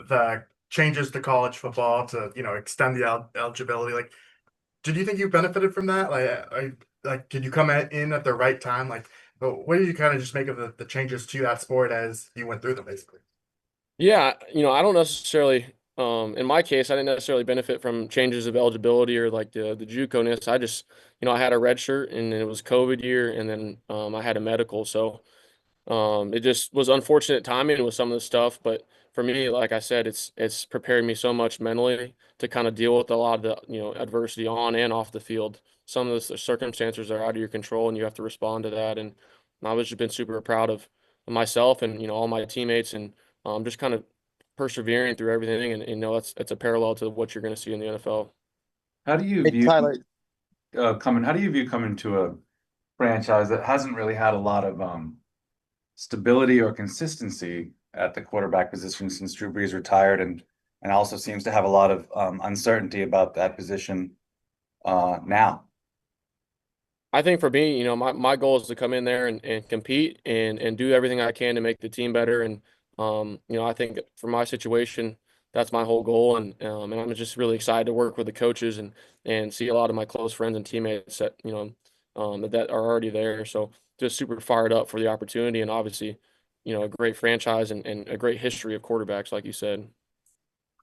the changes to college football to, extend the eligibility. Like, did you think you benefited from that? Like, did you come in at the right time? Like, what did you kind of just make of the changes to that sport as you went through them, basically? Yeah, I don't necessarily, in my case, I didn't necessarily benefit from changes of eligibility or like the JUCO-ness. I just, I had a red shirt and it was COVID year, and then I had a medical, so it just was unfortunate timing with some of the stuff. But for me, like I said, it's prepared me so much mentally to kind of deal with a lot of the adversity on and off the field. Some of the circumstances are out of your control, and you have to respond to that. And I was just been super proud of myself and all my teammates, and just kind of persevering through everything. And it's a parallel to what you're going to see in the NFL. How do you Hey, view Tyler, coming? How do you view coming to a franchise that hasn't really had a lot of stability or consistency at the quarterback position since Drew Brees retired, and also seems to have a lot of uncertainty about that position now? I think for me, my goal is to come in there and compete and do everything I can to make the team better. And I think for my situation, that's my whole goal. And I'm just really excited to work with the coaches and see a lot of my close friends and teammates that that are already there. So just super fired up for the opportunity, and obviously, a great franchise and a great history of quarterbacks, like you said.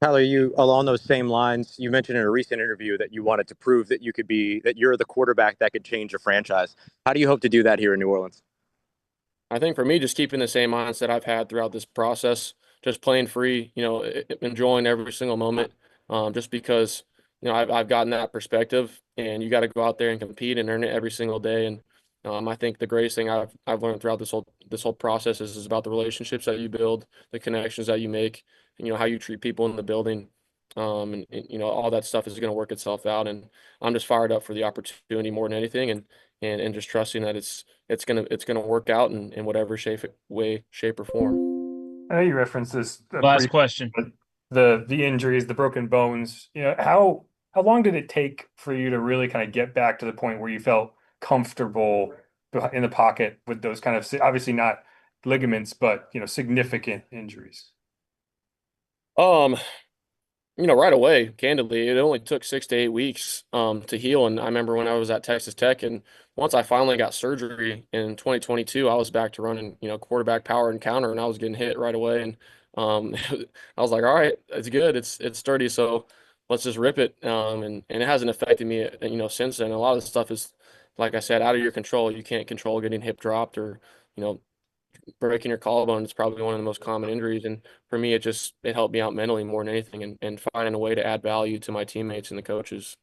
Tyler, you along those same lines, you mentioned in a recent interview that you wanted to prove that that you're the quarterback that could change a franchise. How do you hope to do that here in New Orleans? I think for me, just keeping the same mindset I've had throughout this process, just playing free, enjoying every single moment, just because, I've gotten that perspective, and you got to go out there and compete and earn it every single day. And I think the greatest thing I've learned throughout this whole process is about the relationships that you build, the connections that you make, and how you treat people in the building. And all that stuff is going to work itself out. And I'm just fired up for the opportunity more than anything, and just trusting that it's gonna work out in whatever shape or form. I know you referenced this Last brief, question. but the injuries, the broken bones. How long did it take for you to really kind of get back to the point where you felt comfortable in the pocket with those kind of obviously not ligaments, but significant injuries? Um, right away, candidly, it only took 6 to 8 weeks to heal. And I remember when I was at Texas Tech, and once I finally got surgery in 2022, I was back to running, quarterback power and counter, and I was getting hit right away. And I was like, all right, it's good, it's sturdy, so let's just rip it. And it hasn't affected me, since then. A lot of the stuff is, like I said, out of your control. You can't control getting hip dropped or, you know, breaking your collarbone is probably one of the most common injuries. And for me, it helped me out mentally more than anything, and finding a way to add value to my teammates and the coaches.